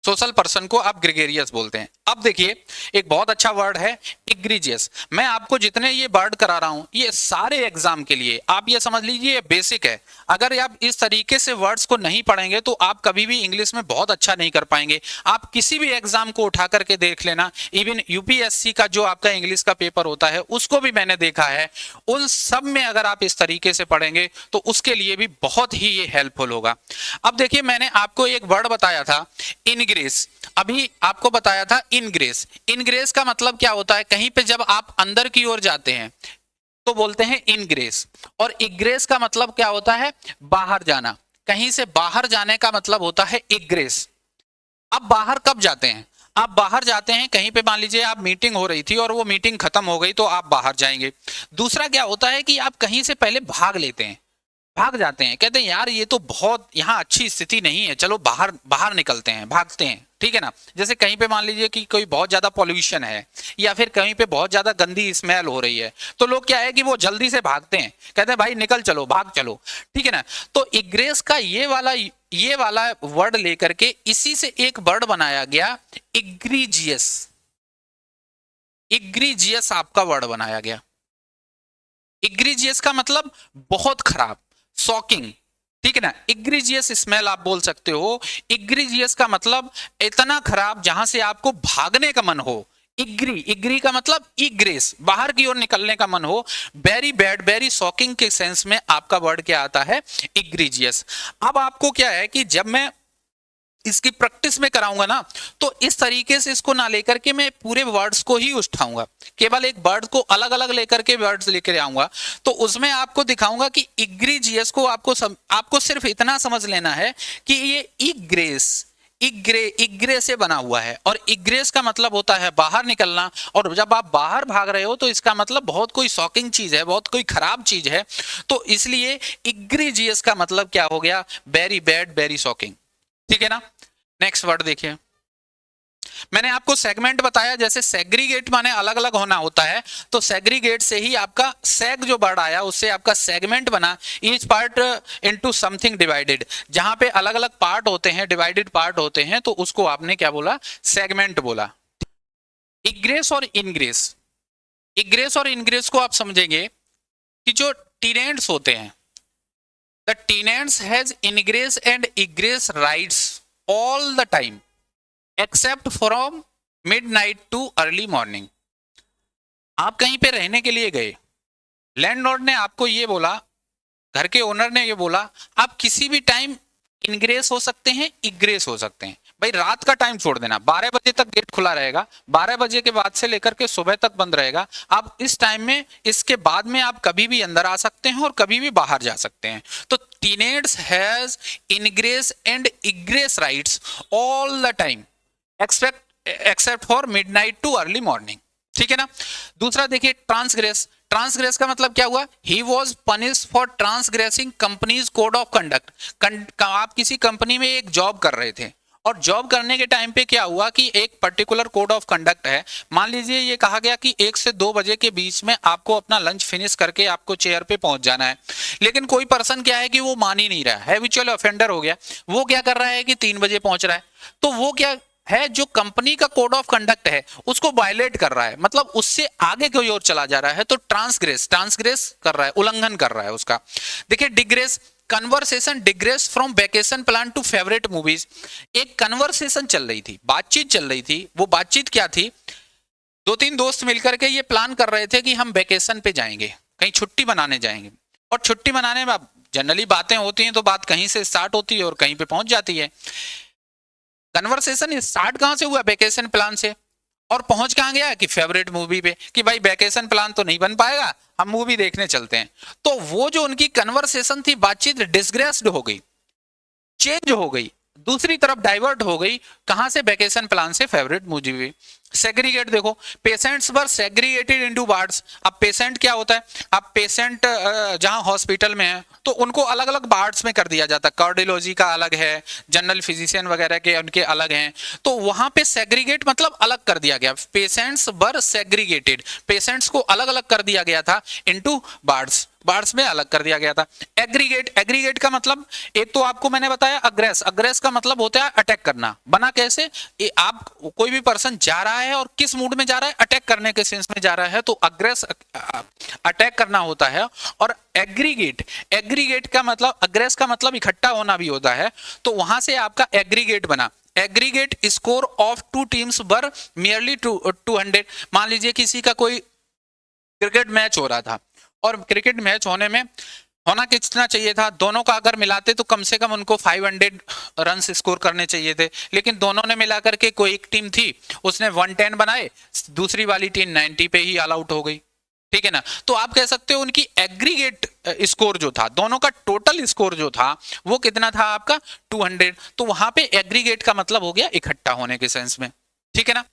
सोशल पर्सन को आप ग्रेगेरियस बोलते हैं। अब देखिए एक बहुत अच्छा वर्ड है इग्रीजियस। मैं आपको जितने ये वर्ड करा रहा हूं ये सारे एग्जाम के लिए आप ये समझ लीजिए ये बेसिक है। अगर आप इस तरीके से वर्ड्स को नहीं पढ़ेंगे तो आप कभी भी इंग्लिश में बहुत अच्छा नहीं कर पाएंगे। आप किसी भी एग्जाम को उठा करके देख लेना, इवन यूपीएससी का जो आपका इंग्लिश का पेपर होता है उसको भी मैंने देखा है, उन सब में अगर आप इस तरीके से पढ़ेंगे तो उसके लिए भी बहुत ही ये हेल्पफुल होगा। अब देखिए मैंने आपको एक वर्ड बताया था इनग्रेस, अभी आपको बताया था इनग्रेस। इनग्रेस का मतलब क्या होता है, कहीं पे जब आप अंदर की ओर जाते हैं तो बोलते हैं इनग्रेस, और इग्रेस का मतलब क्या होता है, बाहर जाना। कहीं से बाहर जाने का मतलब होता है इग्रेस। अब बाहर कब जाते हैं, आप बाहर जाते हैं कहीं पे, मान लीजिए आप मीटिंग हो रही थी और वो मीटिंग खत्म हो गई तो आप बाहर जाएंगे। दूसरा क्या होता है कि आप कहीं से पहले भाग लेते हैं, भाग जाते हैं, कहते हैं यार ये तो बहुत यहाँ अच्छी स्थिति नहीं है, चलो बाहर बाहर निकलते हैं, भागते हैं। ठीक है ना, जैसे कहीं पे मान लीजिए कि कोई बहुत ज्यादा पॉल्यूशन है या फिर कहीं पे बहुत ज्यादा गंदी स्मेल हो रही है तो लोग क्या है कि वो जल्दी से भागते हैं, कहते हैं भाई निकल चलो, भाग चलो। ठीक है ना, तो इग्रेस का ये वाला वर्ड लेकर के इसी से एक वर्ड बनाया गया इग्रीजियस। इग्रीजियस आपका वर्ड बनाया गया। इग्रीजियस का मतलब बहुत खराब, शॉकिंग। ठीक है ना, इग्रीजियस स्मेल आप बोल सकते हो। इग्रीजियस का मतलब इतना खराब जहां से आपको भागने का मन हो। इग्री का मतलब इग्रेस, बाहर की ओर निकलने का मन हो। वेरी बैड, वेरी शॉकिंग के सेंस में आपका वर्ड क्या आता है, इग्रीजियस। अब आपको क्या है कि जब मैं इसकी प्रैक्टिस में कराऊंगा ना तो इस तरीके से इसको ना लेकर के मैं पूरे वर्ड्स को ही उठाऊंगा, केवल एक वर्ड को अलग अलग लेकर के वर्ड्स लेकर आऊंगा। तो उसमें आपको दिखाऊंगा कि इग्रीजियस को आपको सिर्फ इतना समझ लेना है कि ये इग्रे से बना हुआ है, और इग्रेस का मतलब होता है बाहर निकलना। और जब आप बाहर भाग रहे हो तो इसका मतलब बहुत कोई शॉकिंग चीज है, बहुत कोई खराब चीज है। तो इसलिए इग्रीजियस का मतलब क्या हो गया, वेरी बैड, वेरी शॉकिंग। ठीक है ना, नेक्स्ट वर्ड देखिए। मैंने आपको सेगमेंट बताया, जैसे सेग्रीगेट माने अलग अलग होना होता है, तो सेग्रीगेट से ही आपका सेग जो वर्ड आया उससे आपका सेगमेंट बना, each part into something divided. जहां पे अलग अलग पार्ट होते हैं, डिवाइडेड पार्ट होते हैं, तो उसको आपने क्या बोला, सेगमेंट बोला। इग्रेस और इनग्रेस, इग्रेस और इनग्रेस को आप समझेंगे कि जो टीनेंट्स होते हैं, the tenants has ingress and egress rights all the time except from midnight to early morning। आप कहीं पे रहने के लिए गए, लैंडलॉर्ड ने आपको ये बोला, घर के ओनर ने ये बोला आप किसी भी टाइम इनग्रेस हो सकते हैं, इग्रेस हो सकते हैं। भाई रात का टाइम छोड़ देना, 12 बजे तक गेट खुला रहेगा, 12 बजे के बाद से लेकर के सुबह तक बंद रहेगा। आप इस टाइम में, इसके बाद में आप कभी भी अंदर आ सकते हैं और कभी भी बाहर जा सकते हैं। तो tenets has ingress and egress rights all the time except for midnight too early morning. ठीक है ना। दूसरा देखिए ट्रांसग्रेस। ट्रांसग्रेस का मतलब क्या हुआ, he was punish for transgressing companies code of conduct. आप किसी कंपनी में एक जॉब कर रहे थे और जॉब करने के टाइम पे क्या हुआ कि एक पर्टिकुलर कोड ऑफ कंडक्ट है, मान लीजिए ये कहा गया कि 1 से 2 बजे के बीच में आपको अपना लंच फिनिश करके आपको चेयर पे पहुंच जाना है। लेकिन कोई पर्सन क्या है कि वो मान ही नहीं रहा है, हैबिचुअल ऑफेंडर हो गया, वो क्या कर रहा है कि 3 बजे पहुंच रहा है। तो वो क्या है, जो कंपनी का कोड ऑफ कंडक्ट है उसको वायलेट कर रहा है, मतलब उससे आगे की ओर चला जा रहा है, तो ट्रांसग्रेस कर रहा है, उल्लंघन कर रहा है उसका। देखिए digress, conversation digress from vacation plan to favourite movies. एक कन्वर्सेशन चल रही थी, बातचीत चल रही थी, वो बातचीत क्या थी, 2-3 दोस्त मिलकर के ये प्लान कर रहे थे कि हम वेकेशन पे जाएंगे, कहीं छुट्टी मनाने जाएंगे। और छुट्टी मनाने में जनरली बातें होती हैं तो बात कहीं से स्टार्ट होती है और कहीं पे पहुंच जाती है। कन्वर्सेशन स्टार्ट कहां से हुआ, वेकेशन प्लान से, और पहुंच कहां गया कि फेवरेट मूवी पे, कि भाई वेकेशन प्लान तो नहीं बन पाएगा, हम मूवी देखने चलते हैं। तो वो जो उनकी कन्वर्सेशन थी, बातचीत डिसग्रेस्ड हो गई, चेंज हो गई, दूसरी तरफ डाइवर्ट हो गई, कहां से? वैकेशन प्लान से फेवरेट मूवी। सेग्रीगेट देखो, पेशेंट्स वर सेग्रीगेटेड इनटू वार्ड्स। अब पेशेंट क्या होता है? अब पेशेंट जहां हॉस्पिटल में है तो उनको अलग अलग वार्ड्स में कर दिया जाता है। कार्डियोलॉजी का अलग है, जनरल फिजिशियन वगैरह के उनके अलग हैं, तो वहां पे सेग्रीगेट मतलब अलग कर दिया गया। पेशेंट्स वर सेग्रीगेटेड, पेशेंट्स को अलग अलग कर दिया गया था इनटू वार्ड्स, वार्ड्स में अलग कर दिया गया था। एग्रीगेट, एग्रीगेट का मतलब एक तो आपको मैंने बताया अग्रेस, अग्रेस का मतलब होता है अटैक करना। बना कैसे? आप कोई भी पर्सन जा रहा है और किस मूड में जा रहा है? अटैक करने के सेंस में जा रहा है, तो अग्रेस अटैक करना होता है। और एग्रीगेट, एग्रीगेट का मतलब, अग्रेस का मतलब इकट्ठा होना भी होता है, तो वहां से आपका एग्रीगेट बना। Aggregate score of two teams were merely 200। मान लीजिए किसी का कोई क्रिकेट मैच हो रहा था और क्रिकेट मैच होना कितना चाहिए था? दोनों का अगर मिलाते तो कम से कम उनको 500 रन स्कोर करने चाहिए थे, लेकिन दोनों ने मिलाकर के, कोई एक टीम थी उसने 110 बनाए, दूसरी वाली टीम 90 पे ही ऑल आउट हो गई। ठीक है ना? तो आप कह सकते हो उनकी एग्रीगेट स्कोर जो था, दोनों का टोटल स्कोर जो था वो कितना था आपका? 200। तो वहां पे एग्रीगेट का मतलब हो गया इकट्ठा होने के सेंस में। ठीक है ना?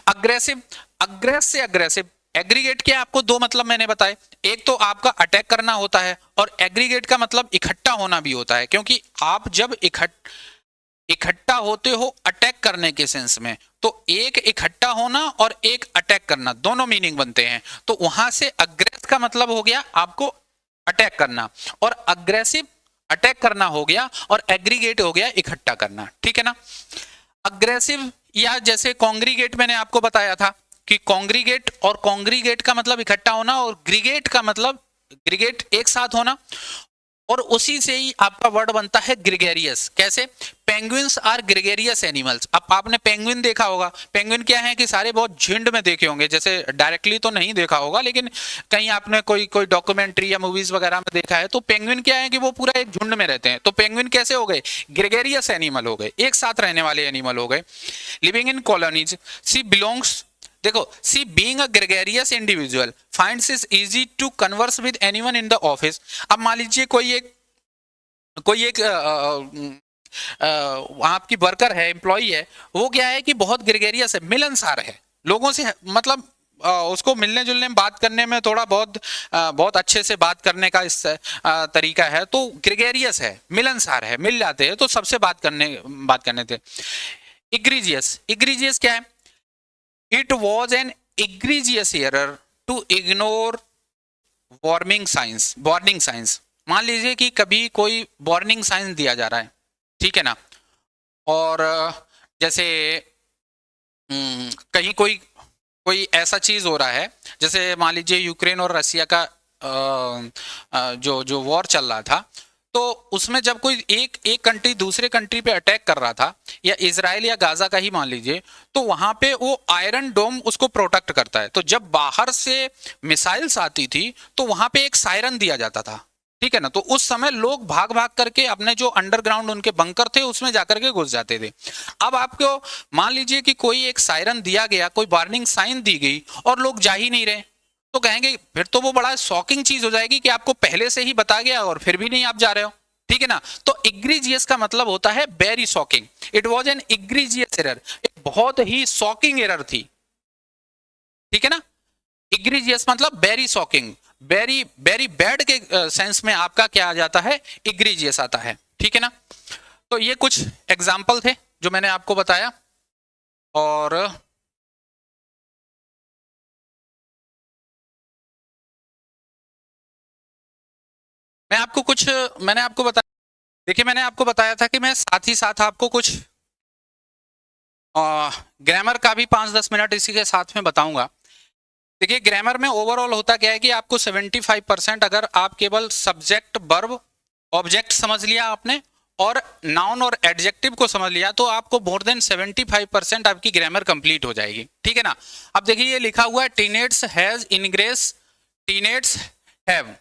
अग्रेसिव, अग्रेस से अग्रेसिव, एग्रीगेट के आपको दो मतलब मैंने बताए, एक तो आपका अटैक करना होता है और एग्रीगेट का मतलब इकट्ठा होना भी होता है, क्योंकि आप जब इकट्ठा होते हो अटैक करने के सेंस में, तो एक इकट्ठा होना और एक अटैक करना दोनों मीनिंग बनते हैं। तो वहां से अग्रेस का मतलब हो गया आपको अटैक करना, और अग्रेसिव अटैक करना हो गया, और एग्रीगेट हो गया इकट्ठा करना। ठीक है ना? अग्रेसिव, या जैसे कॉन्ग्रीगेट मैंने आपको बताया था कि कॉन्ग्रीगेट, और कॉन्ग्रीगेट का मतलब इकट्ठा होना, और ग्रीगेट का मतलब ग्रीगेट एक साथ होना, और उसी से ही आपका वर्ड बनता है ग्रेगेरियस। कैसे? Penguins are gregarious animals. अब आपने पेंगुइन देखा होगा, पेंगुइन क्या है कि सारे बहुत झुंड में देखे होंगे, जैसे डायरेक्टली तो नहीं देखा होगा लेकिन कहीं आपने कोई कोई डॉक्यूमेंट्री या मूवीज वगैरह में देखा है, तो पेंगुइन क्या है कि वो पूरा एक झुंड में रहते हैं। तो पेंगुइन कैसे हो गए? ग्रेगेरियस एनिमल हो गए, एक साथ रहने वाले एनिमल हो गए। Living in colonies, she belongs, देखो, she being a gregarious individual finds it easy to converse with anyone in the office. अब मान लीजिए कोई एक आपकी वर्कर है, एम्प्लॉई है, वो क्या है कि बहुत ग्रेगेरियस है, मिलनसार है, लोगों से मतलब उसको मिलने जुलने में, बात करने में थोड़ा बहुत बहुत अच्छे से बात करने का इस तरीका है, तो ग्रेगेरियस है, मिलनसार है, मिल जाते हैं तो सबसे बात करने थे। इग्रीजियस, इग्रीजियस क्या है? It was an egregious error to ignore warning signs. मान लीजिए कि कभी कोई वार्निंग साइंस दिया जा रहा है, ठीक है ना, और जैसे कहीं कोई कोई ऐसा चीज हो रहा है, जैसे मान लीजिए यूक्रेन और रसिया का जो जो वॉर चल रहा था, तो उसमें जब कोई एक एक कंट्री दूसरे कंट्री पे अटैक कर रहा था, या इजराइल या गाजा का ही मान लीजिए, तो वहां पे वो आयरन डोम उसको प्रोटेक्ट करता है। तो जब बाहर से मिसाइल्स आती थी तो वहां पे एक सायरन दिया जाता था, ठीक है ना, तो उस समय लोग भाग भाग करके अपने जो अंडरग्राउंड उनके बंकर थे उसमें जाकर के घुस जाते थे। अब आपको मान लीजिए कि कोई एक सायरन दिया गया, कोई वार्निंग साइन दी गई और लोग जा ही नहीं रहे, तो कहेंगे फिर तो वो बड़ा शॉकिंग चीज हो जाएगी कि आपको पहले से ही बता गया और फिर भी नहीं आप जा रहे हो। ठीक है ना? तो इग्रीजियस का मतलब होता है very shocking. It was an egregious error, एक बहुत ही शॉकिंग एरर थी। ठीक है ना? इग्रीजियस मतलब very shocking, very very bad के सेंस में आपका क्या आ जाता है? इग्रीजियस आता है। ठीक है ना? तो ये कुछ एग्जाम्पल थे जो मैंने आपको बताया, और मैंने आपको बताया, देखिए मैंने आपको बताया था कि मैं साथ ही साथ आपको कुछ ग्रामर का भी 5-10 मिनट इसी के साथ में बताऊंगा। देखिए ग्रामर में ओवरऑल होता क्या है कि आपको 75% अगर आप केवल सब्जेक्ट, वर्ब, ऑब्जेक्ट समझ लिया आपने, और नाउन और एडजेक्टिव को समझ लिया, तो आपको मोर देन 75% आपकी ग्रामर कंप्लीट हो जाएगी। ठीक है ना? अब देखिए ये लिखा हुआ है tenets has ingress, tenets have,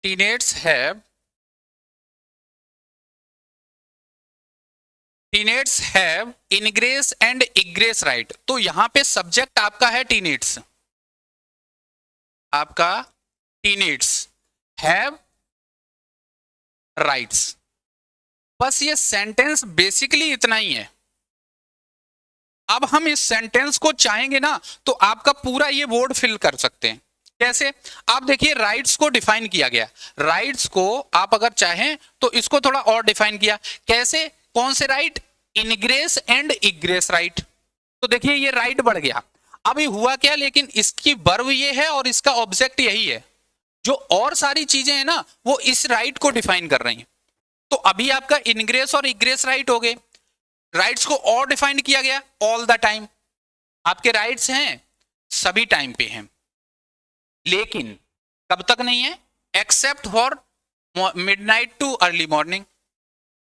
tenets have, tenets have ingress and egress right. तो यहां पे सब्जेक्ट आपका है टीनेट्स, आपका टीनेट्स हैव राइट्स, बस ये सेंटेंस बेसिकली इतना ही है। अब हम इस सेंटेंस को चाहेंगे ना तो आपका पूरा ये वर्ड फिल कर सकते हैं। कैसे? आप देखिए, राइट्स को डिफाइन किया गया। राइट्स को आप अगर चाहें तो इसको थोड़ा और डिफाइन किया। कैसे? कौन से right? Ingress and egress right. तो देखिए ये राइट बढ़ गया। अभी हुआ क्या, लेकिन इसकी वर्ब ये है और इसका ऑब्जेक्ट यही है। जो और सारी चीजें हैं ना वो इस राइट को डिफाइन कर रही हैं। तो अभी आपका इनग्रेस और इग्रेस राइट हो गए। राइट्स को और डिफाइन किया गया, ऑल द टाइम। आपके राइट्स हैं, सभी टाइम पे हैं, लेकिन कब तक नहीं है? Except for midnight too early morning.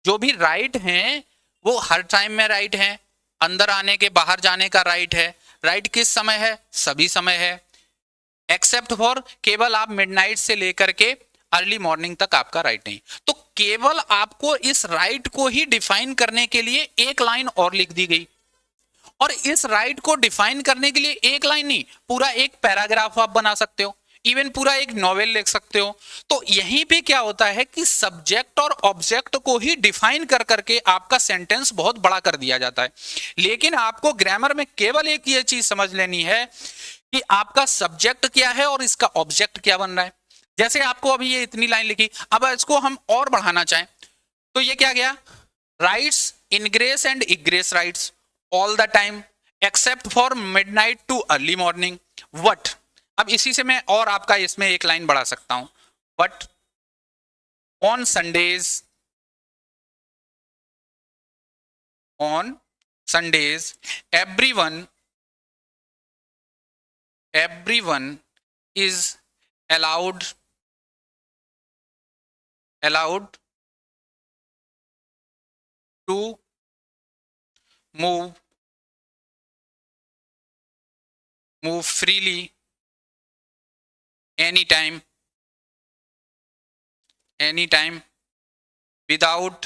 जो भी राइट हैं वो हर टाइम में राइट हैं। अंदर आने के, बाहर जाने का राइट है। राइट किस समय है? सभी समय है। एक्सेप्ट फॉर, केवल आप मिडनाइट से लेकर के अर्ली मॉर्निंग तक आपका राइट नहीं। तो केवल आपको इस राइट को ही डिफाइन करने के लिए एक लाइन और लिख दी गई, और इस राइट को डिफाइन करने के लिए एक लाइन नहीं, पूरा एक पैराग्राफ आप बना सकते हो, इवन पूरा एक नॉवेल लिख सकते हो। तो यहीं पे क्या होता है कि सब्जेक्ट और ऑब्जेक्ट को ही डिफाइन कर करके आपका सेंटेंस बहुत बड़ा कर दिया जाता है। लेकिन आपको ग्रामर में केवल एक ये चीज समझ लेनी है कि आपका सब्जेक्ट क्या है और इसका ऑब्जेक्ट क्या बन रहा है। जैसे आपको अभी ये इतनी लाइन लिखी, अब इसको हम और बढ़ाना चाहें तो ये क्या गया? Rights, ingress and egress rights all the time except for midnight too early morning. What, अब इसी से मैं और आपका इसमें एक लाइन बढ़ा सकता हूं। But on Sundays, on Sundays everyone is allowed to move freely anytime without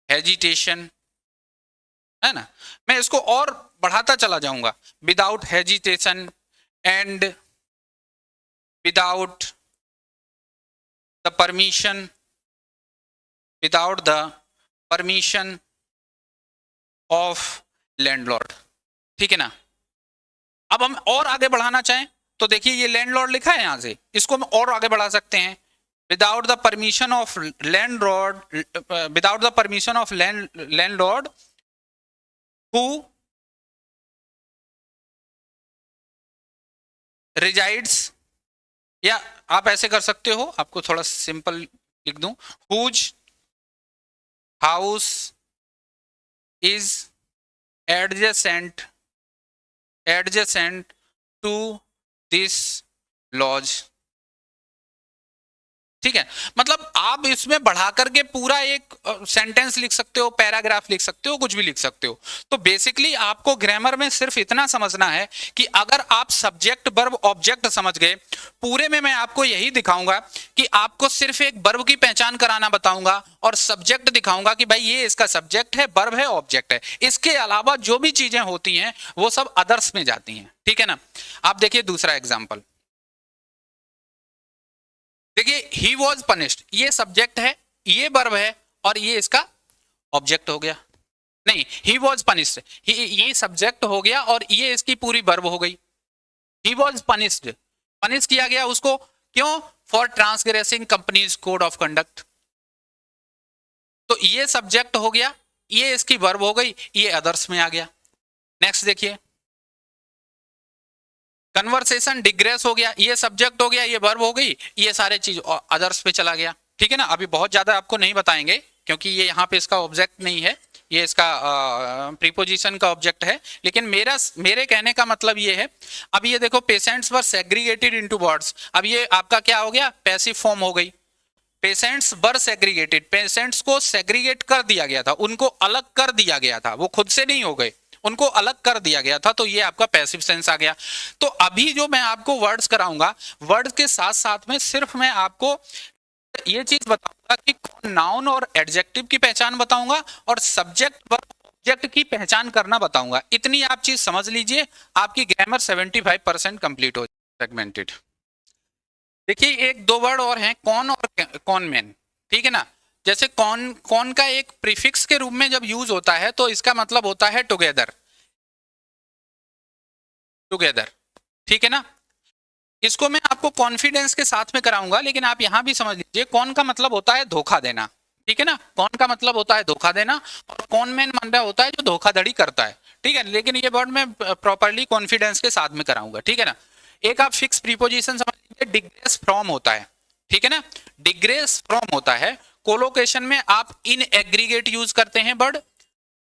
hesitation, है ना? मैं इसको और बढ़ाता चला जाऊंगा। Without hesitation and without the permission of landlord. ठीक है ना? अब हम और आगे बढ़ाना चाहें तो देखिए ये लैंडलॉर्ड लिखा है, यहां से इसको हम और आगे बढ़ा सकते हैं। Without the permission of landlord who resides, या आप ऐसे कर सकते हो, आपको थोड़ा सिंपल लिख दूं, whose house is adjacent to this lodge। ठीक है? मतलब आप इसमें बढ़ा करके पूरा एक सेंटेंस लिख सकते हो, पैराग्राफ लिख सकते हो, कुछ भी लिख सकते हो। तो बेसिकली आपको ग्रामर में सिर्फ इतना समझना है कि अगर आप सब्जेक्ट वर्ब ऑब्जेक्ट समझ गए, पूरे में मैं आपको यही दिखाऊंगा कि आपको सिर्फ एक वर्ब की पहचान कराना बताऊंगा और सब्जेक्ट दिखाऊंगा कि भाई ये इसका सब्जेक्ट है, वर्ब है, ऑब्जेक्ट है। इसके अलावा जो भी चीजें होती हैं वो सब अदर्स में जाती हैं। ठीक है ना? आप देखिए दूसरा एग्जाम्पल, देखिए ही वॉज पनिश्ड, ये सब्जेक्ट है, ये वर्ब है और ये इसका ऑब्जेक्ट हो गया। नहीं, ही वॉज पनिश्ड, ये सब्जेक्ट हो गया और ये इसकी पूरी वर्ब हो गई। ही वॉज पनिश्ड, पनिश किया गया उसको, क्यों? For transgressing companies code of conduct. तो ये सब्जेक्ट हो गया, ये इसकी वर्ब हो गई, ये अदर्स में आ गया। नेक्स्ट देखिए, कन्वर्सेशन डिग्रेस हो गया, ये सब्जेक्ट हो गया, ये वर्ब हो गई, ये सारे चीज अदर्स पे चला गया। ठीक है ना? अभी बहुत ज्यादा आपको नहीं बताएंगे क्योंकि ये यहाँ पे इसका ऑब्जेक्ट नहीं है, ये इसका प्रीपोजिशन का ऑब्जेक्ट है। लेकिन मेरे कहने का मतलब ये है, अब ये देखो पेशेंट्स वर सेग्रीगेटेड इनटू वार्ड्स, अब ये आपका क्या हो गया? पैसिव फॉर्म हो गई। पेशेंट्स वर सेग्रीगेटेड, पेशेंट्स को सेग्रीगेट कर दिया गया था, उनको अलग कर दिया गया था, वो खुद से नहीं हो गए, उनको अलग कर दिया गया था। तो ये आपका पैसिव सेंस आ गया। तो अभी जो मैं आपको वर्ड्स कराऊंगा, वर्ड्स के साथ साथ में सिर्फ मैं आपको ये चीज बताऊंगा कि नाउन और एडजेक्टिव की पहचान बताऊंगा और सब्जेक्ट वर्ब ऑब्जेक्ट की पहचान करना बताऊंगा। इतनी आप चीज समझ लीजिए, आपकी ग्रामर 75% कंप्लीट हो सेगमेंटेड। देखिए एक दो वर्ड और हैं, कौन और कौन मैन। ठीक है ना। जैसे कौन कौन का एक प्रीफिक्स के रूप में जब यूज होता है तो इसका मतलब होता है टुगेदर, टुगेदर, ठीक है ना। इसको मैं आपको कॉन्फिडेंस के साथ में कराऊंगा, लेकिन आप यहां भी समझ लीजिए कौन का मतलब होता है धोखा देना, ठीक है ना। कौन का मतलब होता है धोखा देना, और कौन मैन बंदा होता है जो धोखाधड़ी करता है, ठीक है। लेकिन ये वर्ड मैं प्रॉपरली कॉन्फिडेंस के साथ में कराऊंगा, ठीक है ना। एक आप फिक्स प्रीपोजिशन समझ लीजिए, डिग्रेस फ्रॉम होता है, ठीक है ना। डिग्रेस फ्रॉम होता है। कोलोकेशन में आप इन एग्रीगेट यूज करते हैं वर्ड।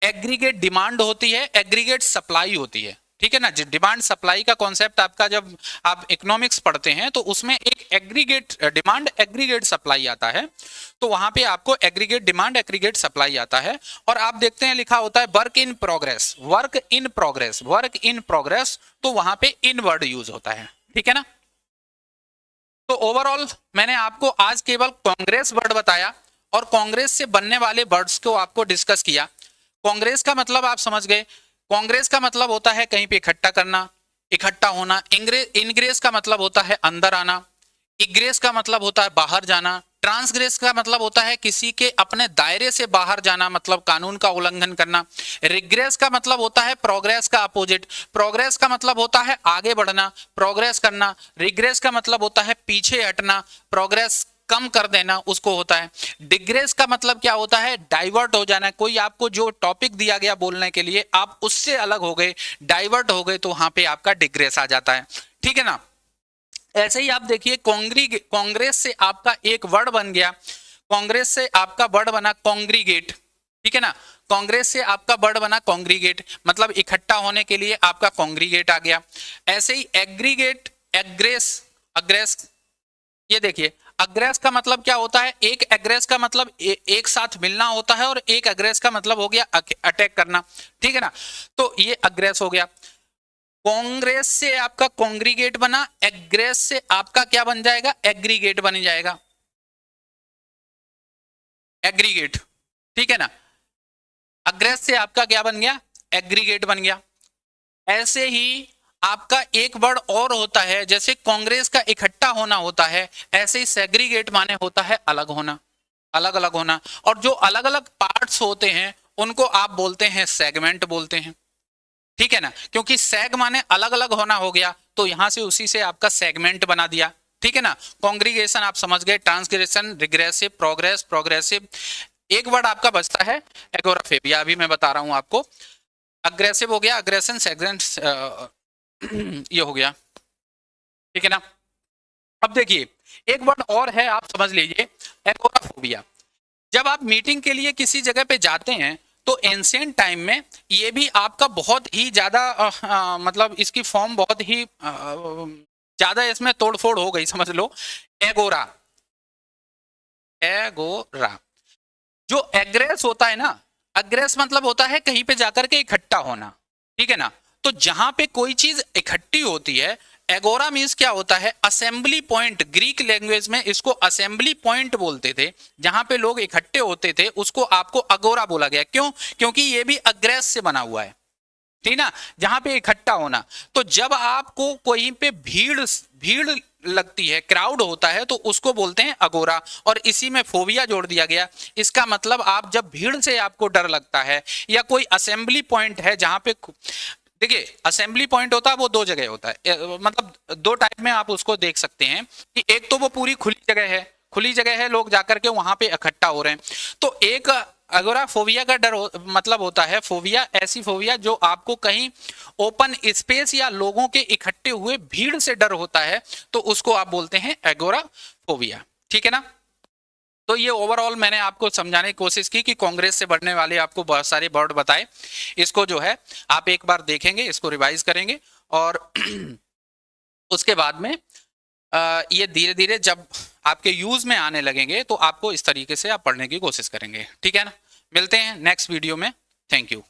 एग्रीगेट डिमांड होती है, एग्रीगेट सप्लाई होती है, ठीक है ना। डिमांड सप्लाई का कॉन्सेप्ट आपका जब आप इकोनॉमिक्स पढ़ते हैं तो उसमें एक एग्रीगेट डिमांड एग्रीगेट सप्लाई आता है, तो वहां पे आपको एग्रीगेट डिमांड एग्रीगेट सप्लाई आता है। और आप देखते हैं लिखा होता है work in progress, work in progress, work in progress, तो वहां पे इन वर्ड यूज होता है, ठीक है ना। तो ओवरऑल मैंने आपको आज केवल कांग्रेस वर्ड बताया और कांग्रेस से बनने वाले वर्ड्स को आपको डिस्कस किया। कांग्रेस का मतलब आप समझ गए। कांग्रेस का मतलब होता है कहीं पे इकट्ठा करना, इकट्ठा होना। इनग्रेस का मतलब होता है अंदर आना। इग्रेस का मतलब होता है बाहर जाना। ट्रांसग्रेस का मतलब होता है किसी के अपने दायरे से बाहर जाना, मतलब कानून का उल्लंघन करना। रिग्रेस का मतलब होता है प्रोग्रेस का अपोजिट। प्रोग्रेस का मतलब होता है आगे बढ़ना, प्रोग्रेस करना। रिग्रेस का मतलब होता है पीछे हटना, प्रोग्रेस कम कर देना उसको होता है। डिग्रेस का मतलब क्या होता है, डाइवर्ट हो जाना। कोई आपको जो टॉपिक दिया गया बोलने के लिए आप उससे अलग हो गए, डाइवर्ट हो गए, तो वहां पे आपका डिग्रेस आ जाता है, ठीक है ना। ऐसे ही आप देखिए कांग्रेस से आपका एक वर्ड बन गया, कांग्रेस से आपका वर्ड बना कॉन्ग्रीगेट, ठीक है ना। कांग्रेस से आपका वर्ड बना कॉन्ग्रीगेट, मतलब इकट्ठा होने के लिए आपका कॉन्ग्रीगेट आ गया। ऐसे ही एग्रीगेट, एग्रेस, अग्रेस, ये देखिए अग्रेस का मतलब क्या होता है, एक एग्रेस का मतलब एक साथ मिलना होता है, और एक एग्रेस का मतलब हो गया अटैक करना, ठीक है ना। तो ये अग्रेस हो गया। कांग्रेस से आपका कॉन्ग्रीगेट बना, एग्रेस से आपका क्या बन जाएगा, एग्रीगेट बन जाएगा, एग्रीगेट, ठीक है ना। अग्रेस से आपका क्या बन गया, एग्रीगेट बन गया। ऐसे ही आपका एक वर्ड और होता है, जैसे कांग्रेस का इकट्ठा होना होता है, ऐसे ही सेग्रीगेट माने होता है अलग होना, अलग अलग होना। और जो अलग अलग पार्ट्स होते हैं उनको आप बोलते हैं सेगमेंट बोलते हैं, ठीक है ना। क्योंकि सेग माने अलग अलग होना हो गया, तो यहां से उसी से आपका सेगमेंट बना दिया, ठीक है ना। कॉन्ग्रीगेशन आप समझ गए, ट्रांसग्रेशन, रिग्रेसिव, प्रोग्रेस, प्रोग्रेसिव। एक वर्ड आपका बचता है एगोराफेबिया, अभी मैं बता रहा हूं आपको। अग्रेसिव हो गया, अग्रेशन, सेगमेंट, ये हो गया, ठीक है ना। अब देखिए एक वर्ड और है, आप समझ लीजिए, एगोराफोबिया। जब आप मीटिंग के लिए किसी जगह पे जाते हैं तो एंशिएंट टाइम में ये भी आपका बहुत ही ज्यादा मतलब इसकी फॉर्म बहुत ही ज्यादा इसमें तोड़फोड़ हो गई, समझ लो। एगोरा, एगोरा, जो एग्रेस होता है ना, अग्रेस मतलब होता है कहीं पे जाकर के इकट्ठा होना, ठीक है ना। तो जहां पे कोई चीज इकट्ठी होती है, एगोरा मीन्स क्या होता है, असेंबली पॉइंट। ग्रीक लैंग्वेज में इसको असेंबली पॉइंट बोलते थे, जहां पे लोग इकट्ठे होते थे उसको आपको अगोरा बोला गया। क्यों, क्योंकि ये भी अग्रेस से बना हुआ है, ठीक ना, जहां पे इकट्ठा होना। तो जब आपको कहीं पे भीड़ भीड़ लगती है, क्राउड होता है, तो उसको बोलते हैं अगोरा। और इसी में फोबिया जोड़ दिया गया। इसका मतलब आप जब भीड़ से आपको डर लगता है, या कोई असेंबली पॉइंट है जहां पे, देखिए असेंबली पॉइंट होता है वो दो जगह होता है, मतलब दो टाइप में आप उसको देख सकते हैं कि एक तो वो पूरी खुली जगह है, खुली जगह है, लोग जाकर के वहां पे इकट्ठा हो रहे हैं। तो एक अगोरा फोबिया का डर मतलब होता है, फोबिया ऐसी फोबिया जो आपको कहीं ओपन स्पेस या लोगों के इकट्ठे हुए भीड़ से डर होता है, तो उसको आप बोलते हैं एगोरा फोबिया, ठीक है ना। तो ये ओवरऑल मैंने आपको समझाने की कोशिश की कि कांग्रेस से बढ़ने वाले आपको बहुत सारे वर्ड बताए। इसको जो है आप एक बार देखेंगे, इसको रिवाइज करेंगे, और उसके बाद में ये धीरे धीरे जब आपके यूज में आने लगेंगे तो आपको इस तरीके से आप पढ़ने की कोशिश करेंगे, ठीक है ना। मिलते हैं नेक्स्ट वीडियो में, थैंक यू।